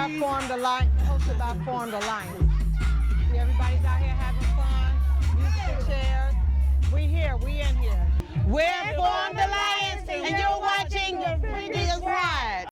by Phormed Alliance. Hosted by Phormed Alliance. See, everybody's out here having fun. Musical chairs. We here. We in here. We're Phormed Alliance, and you're watching the Freakiest Ride.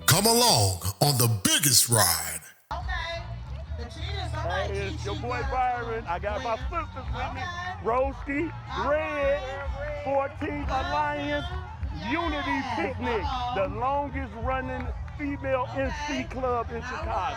Come along on the biggest ride. Okay. The cheaters, Hey, it's your boy Byron. I got my sisters with me. Roski, Red, 14th Alliance, Unity Picnic, the longest running female MC club in Chicago.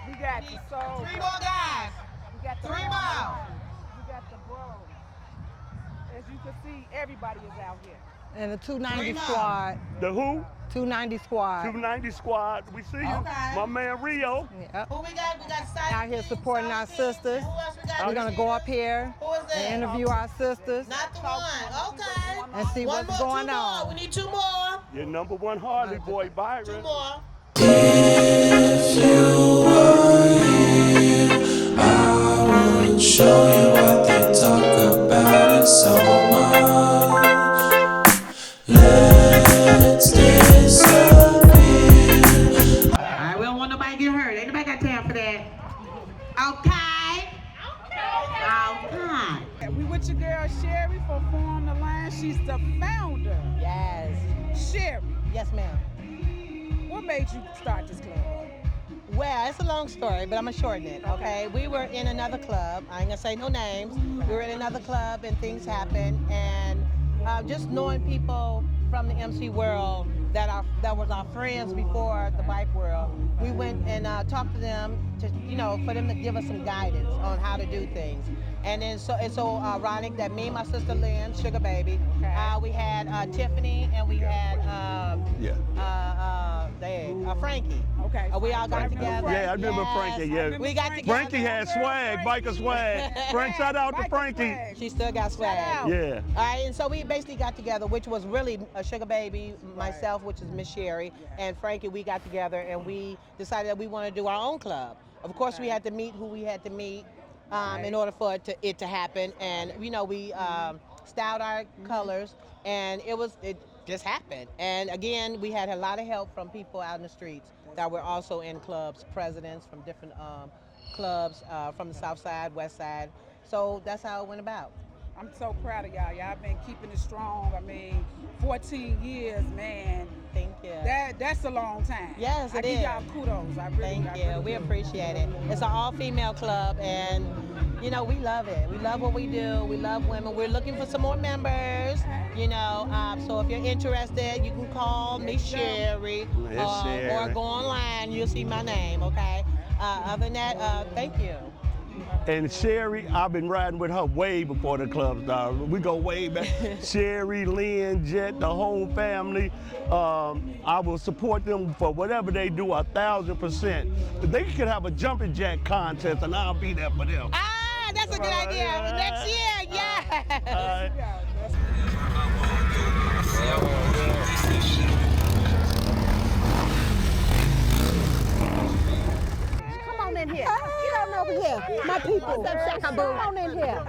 We got the soul. 3 more guys. We got the 3 more. We got the bros. As you can see, everybody is out here. And the 290 squad. The who? 290 squad. 290 squad. We see you. Okay. My man Rio. Yep. Who we got? We got Out here supporting our sisters. Who else we got? We're gonna go up here Who is that? and interview our sisters Not the one. Okay. and see One what's more, going 2 more. on. We need 2 more. Your number one Harley boy, 2 Byron. more. If you were here, I would show you what they talk about it so much. Let's disappear. Alright, we don't want nobody to get hurt. Ain't nobody got time for that. Okay. Okay. We with your girl Sherry from Phormed Alliance. She's the founder. Yes. Sherry, Yes, ma'am. what made you start this club? Well, it's a long story, but I'm gonna shorten it, okay? We were in another club. I ain't gonna say no names. We were in another club and things happened, and just knowing people from the MC world that was our friends before the bike world, we went and talked to them to, for them to give us some guidance on how to do things. And then it's so ironic that me and my sister Lynn, Sugar Baby, we had Tiffany and we had Frankie. Okay. We all got together. Yeah, I remember Yes. Frankie, yeah. We got together. Frankie had swag, biker swag. Frank, shout out to Biker Frankie. swag. She still got swag. out. Yeah. All right, and so we basically got together, which was really a Sugar Baby, myself, which is Miss Sherry, and Frankie. We got together and we decided that we want to do our own club. Of course, we had to meet who we had to meet in order for it to happen. And we styled our colors, and it just happened. And again, we had a lot of help from people out in the streets that were also in clubs, presidents from different clubs from the South Side, West Side. So that's how it went about. I'm so proud of y'all. Y'all been keeping it strong. I mean, 14 years, man. Thank you. That's a long time. Yes, I it give is. y'all kudos. I really Thank you. We appreciate it. It's an all-female club, and we love it. We love what we do. We love women. We're looking for some more members. So if you're interested, you can call me Sherry, or go online. You'll see my name. Okay. Other than that, thank you. And Sherry, I've been riding with her way before the club started. We go way back. Sherry, Lynn, Jet, the whole family. I will support them for whatever they do 1,000%. They could have a jumping jack contest and I'll be there for them. Ah, that's a good idea. Next year, yes. Come on in here. Get on over here. My people. Come on in here.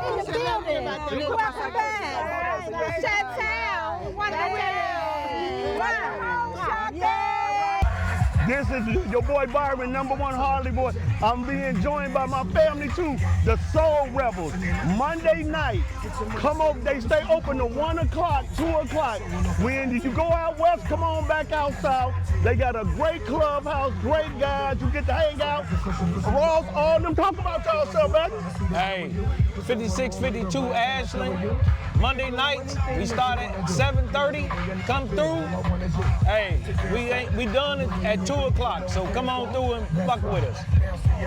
In the building. Welcome back. Chantel. This is your boy Byron, number one Harley boy. I'm being joined by my family too, the Soul Rebels. Monday night, come over, they stay open to 1 o'clock, 2 o'clock. When you go out west, come on back out south. They got a great clubhouse, great guys, you get to hang out. Ross, all them, talk about yourself, man. Hey, 5652 Ashland, Monday nights, we start at 7:30. Come through. Hey, we done at 2 o'clock. So come on through and fuck with us.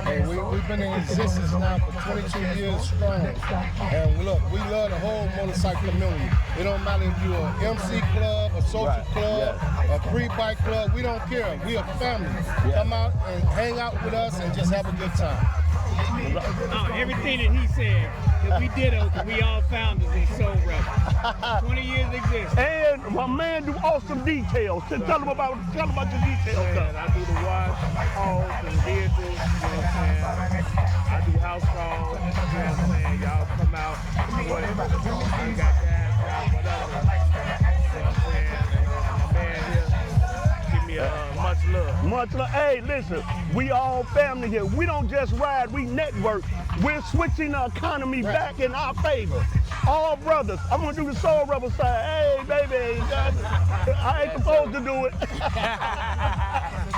Hey, we've been in existence now for 22 years strong. And look, we love the whole motorcycle community. It don't matter if you're an MC club, a social club, a free bike club. We don't care. We a family. Come out and hang out with us and just have a good time. Everything that he said, that we did, we all founders in Soul Rebels. 20 years exist. And my man do awesome details. Tell them about the details. Man, I do the wash, calls, and vehicles, you know what I'm saying? I do house calls, you know what I'm saying? Y'all come out, support it. You got gas, whatever. You know what I'm saying? And my man here, give me much love. Much love. Hey, listen, we all family here. We don't just ride, we network. We're switching the economy back in our favor. All brothers. I'm gonna do the Soul Rebel side. Hey, baby, I ain't supposed to do it.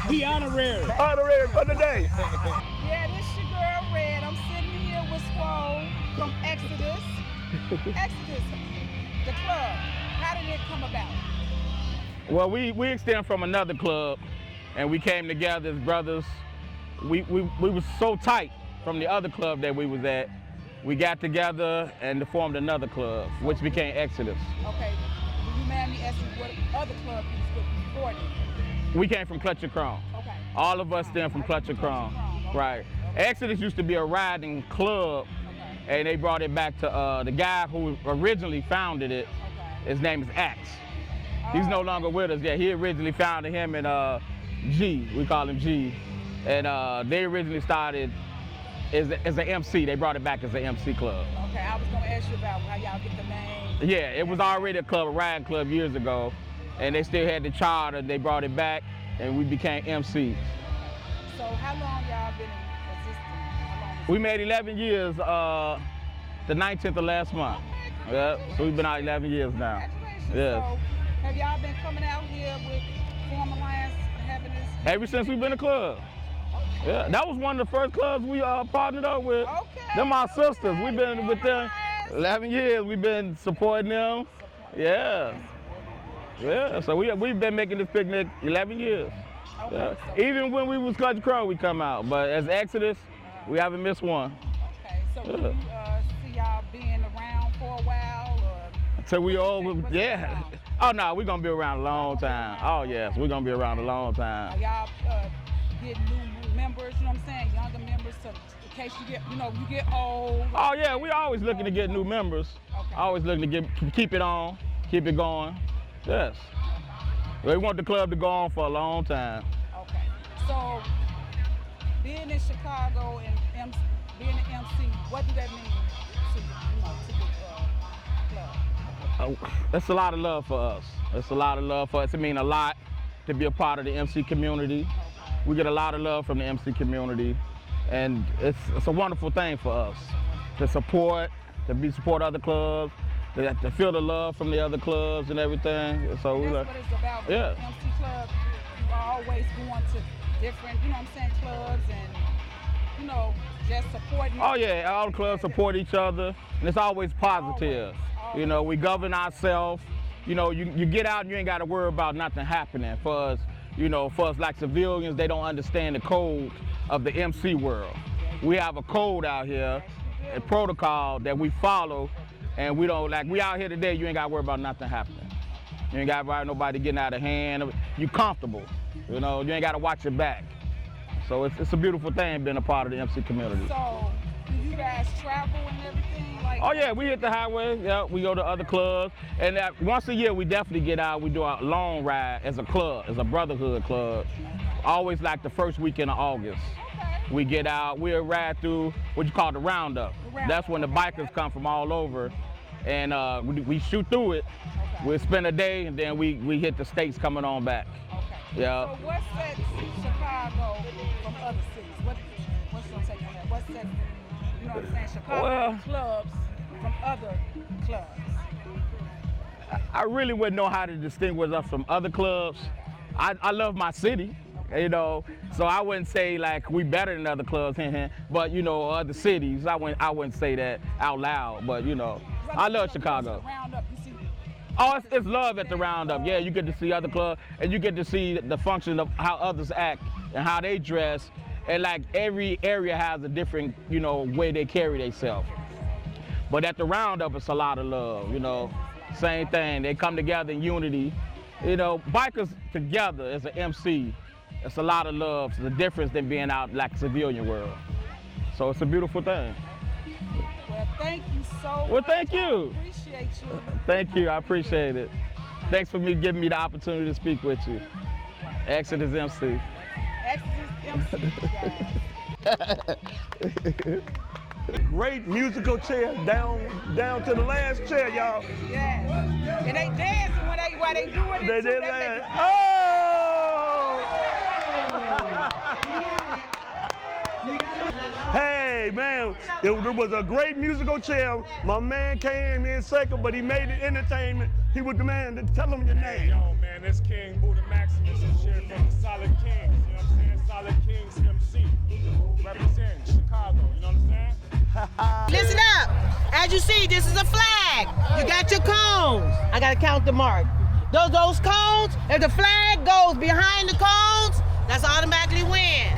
He honorary. Honorary for the day. Yeah, this your girl Red. I'm sitting here with Swole from Exodus. Exodus, the club. How did it come about? Well, we extend from another club, and we came together as brothers. We was so tight from the other club that we was at. We got together and formed another club, which became Exodus. Okay, will you mind me asking what other club you was with before then? We came from Clutch and Chrome. Okay. All of us stem from Clutch and Chrome. Okay. Right. Exodus used to be a riding club, and they brought it back to the guy who originally founded it. His name is Axe. He's no longer with us. Yeah, he originally founded him and G. We call him G. And they originally started as an MC. They brought it back as an MC club. Okay, I was gonna ask you about how y'all get the name. Yeah, it was already a club, a riding club years ago, and they still had the charter. They brought it back, and we became MCs. So how long y'all been in existence? We made 11 years the 19th of last month. Yeah, so we've been out 11 years now. Congratulations. Yeah. So have y'all been coming out here with Phormed Alliance having this? Ever since we've been a club. Yeah, that was one of the first clubs we partnered up with. Okay. They're my sisters. We've been with them 11 years. We've been supporting them. Yeah. Yeah, so we've been making this picnic 11 years. Okay. Yeah. Even when we was Clutch Crow, we come out. But as Exodus, we haven't missed one. Okay, so will you see y'all being around for a while? Or So we all, yeah. Oh no, we're gonna be around a long time. Oh yes, we're gonna be around a long time. Are y'all getting new members, you know what I'm saying, younger members, so in case you get, you get old? Oh yeah, we're always looking to get new members. Okay. Always looking to keep it on, keep it going. Yes. We want the club to go on for a long time. Okay. So being in Chicago and being an MC, what do that mean to the club? That's a lot of love for us. It's a lot of love for us. It means a lot to be a part of the MC community. We get a lot of love from the MC community, and it's a wonderful thing for us to support other clubs, to feel the love from the other clubs and everything. So That's we what it's about. yeah. The MC club, you are always going to different, clubs and, just supporting. Oh yeah, all the clubs support each other, and it's always positive. Always. We govern ourselves. You get out and you ain't got to worry about nothing happening. For us like civilians, they don't understand the code of the MC world. We have a code out here, a protocol that we follow, and we don't, we out here today, you ain't got to worry about nothing happening. You ain't got to worry about nobody getting out of hand. You comfortable, you ain't got to watch your back. So it's a beautiful thing being a part of the MC community. So, do you guys travel and everything? Oh yeah, we hit the highway, yeah, we go to other clubs, and once a year we definitely get out, we do a long ride as a club, as a brotherhood club, always like the first weekend of August. Okay. We get out, we'll ride through what you call the roundup. That's when the bikers come from all over, and we shoot through it. Okay. We'll spend a day, and then we hit the states coming on back. Okay. Yeah. So what sets Chicago from other cities? What's your take on that? What sets, Chicago clubs from other clubs? I really wouldn't know how to distinguish us from other clubs. I love my city, so I wouldn't say we better than other clubs, but other cities, I wouldn't say that out loud, but Right, I love Chicago. Roundup, you see. Oh, it's love at the Roundup. Yeah, you get to see other clubs, and you get to see the function of how others act and how they dress. And like every area has a different, you know, way they carry themselves. But at the Roundup, it's a lot of love, you know. Same thing, they come together in unity. You know, bikers together as an MC, it's a lot of love. It's a difference than being out like civilian world. So it's a beautiful thing. Well, thank you so much. Well, thank you. I appreciate you. Thank you, I appreciate it. Thanks for giving me the opportunity to speak with you. Exodus MC. Exodus MC, guys. Great musical chair down to the last chair, y'all. Yeah. And they dancing while they doing it. They dance. Oh! Hey, man, it was a great musical chair. My man came in second, but he made it entertainment. He was the man to tell him your name. Yo, man, this King Buddha Maximus is here from the Solid Kings. You know what I'm saying? Solid Kings MC. Represent Chicago, you know what I'm saying? Listen up. As you see, this is a flag. You got your cones. I gotta count the mark. Those cones, if the flag goes behind the cones, that's automatically win.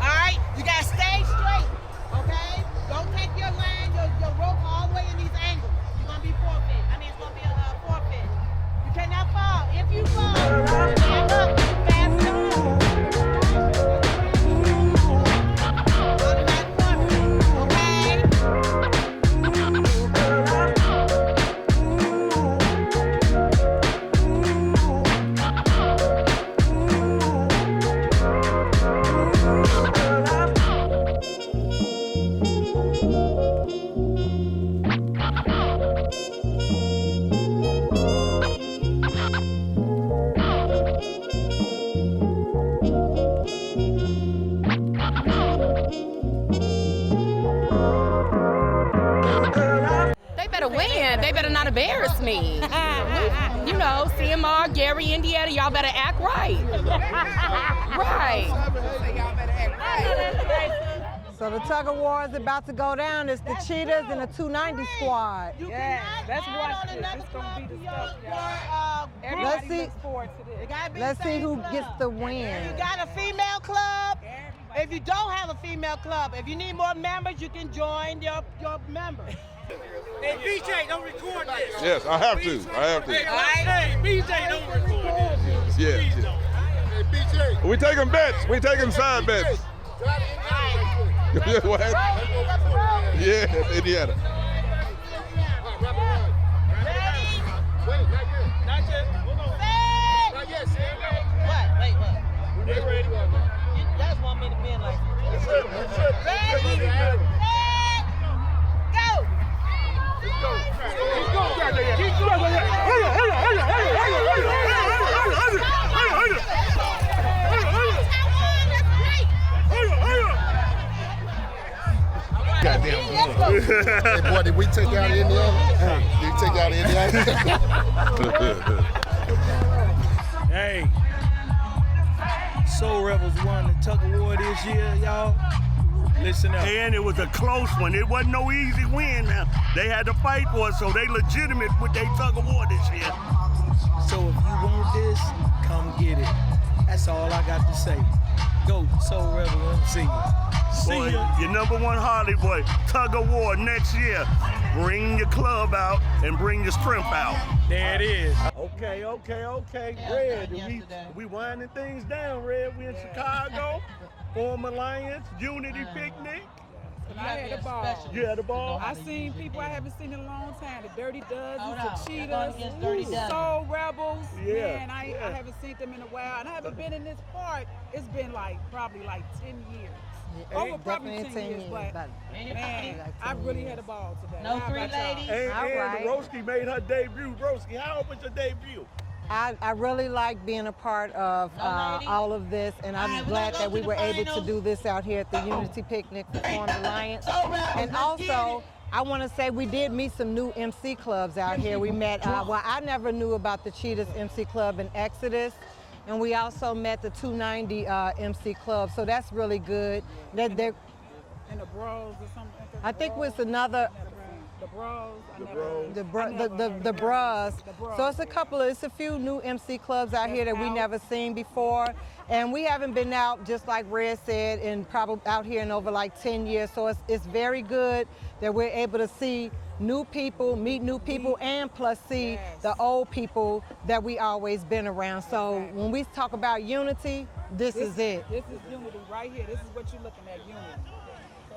All right? You gotta stay straight, okay? Don't take your line, your rope all the way in these angles. You're gonna be forfeit. I mean, it's gonna be a forfeit. You cannot fall. If you fall, stand up, fast up. They better not embarrass me. You know, CMR, Gary, Indiana, y'all better act right. Right. So the Tug-of-war is about to go down. It's the Cheetahs and the 290 squad. Yeah, that's what it's going to be the stuff, y'all. Let's see. Looks forward to this. Let's see who gets the win. If you got a female club, if you don't have a female club, if you need more members, you can join your members. Hey, BJ, don't record this. Yes, I have to. Hey, BJ, don't record this. Yeah. Please don't. Hey, BJ. We taking bets. We taking side bets. What? Yeah, Indiana. Wait, not yet. Hold on. Not yet, Sam. What? Wait, what? They ready. You just want me to be in like ready? Go! Goddamn good. Hey, boy, did we take out Indiana? Hey, did we take out Indiana? Hey, Soul Rebels won the Tug-of-war this year, y'all. Listen up. And it was a close one. It wasn't no easy win now. They had to fight for it, so they legitimate with their Tug-of-war this year. So if you want this, come get it. That's all I got to say. Go, Soul Rebel MC. Boy, your number one Harley boy, Tug-of-war next year. Bring your club out and bring your strength out. There it is. Okay. Red, we winding things down, Red. We in Chicago. Phormed Alliance, Unity Picnic. And I had a ball. You had a ball? I seen people I haven't seen in a long time. The Dirty Dozens, the Cheetahs, Cheetahs, Soul Rebels. Yeah. Man, I haven't seen them in a while. And I haven't been in this part. It's been probably 10 years. Over probably 10 years, but man, I really had a ball today. No three ladies. And Roski made her debut. Roski, how was your debut? I really like being a part of all of this, and I'm glad that we were able to do this out here at the Unity Picnic for Phormed Alliance. And also, I want to say we did meet some new MC clubs out here. We met, I never knew about the Cheetahs MC Club in Exodus, and we also met the 290 MC Club, so that's really good. And the Bros or something. I think it was another, The Bros. The Bros. So it's a few new MC clubs out here that we never seen before. And we haven't been out, just like Red said, out here in over like 10 years. So it's very good that we're able to see new people, meet new people, and plus see the old people that we always been around. So when we talk about unity, this is it. This is unity right here. This is what you're looking at, unity.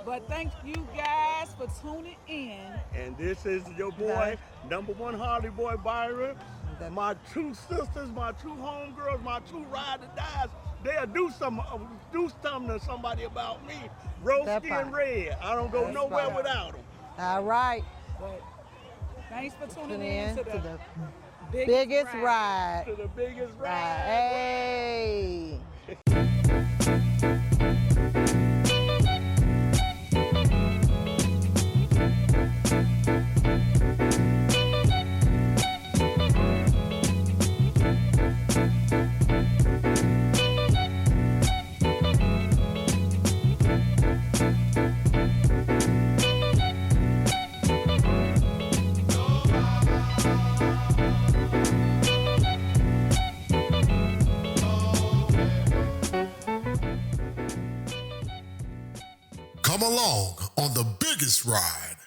But thank you guys for tuning in. And this is your boy, #1 Harley boy Byron. My two sisters, my two homegirls, my two ride or dies. They'll do something to somebody about me. Roski and Red. I don't go nowhere without them. All right. But thanks for tuning in to the biggest ride. To the biggest ride. Hey. Come along on the biggest ride.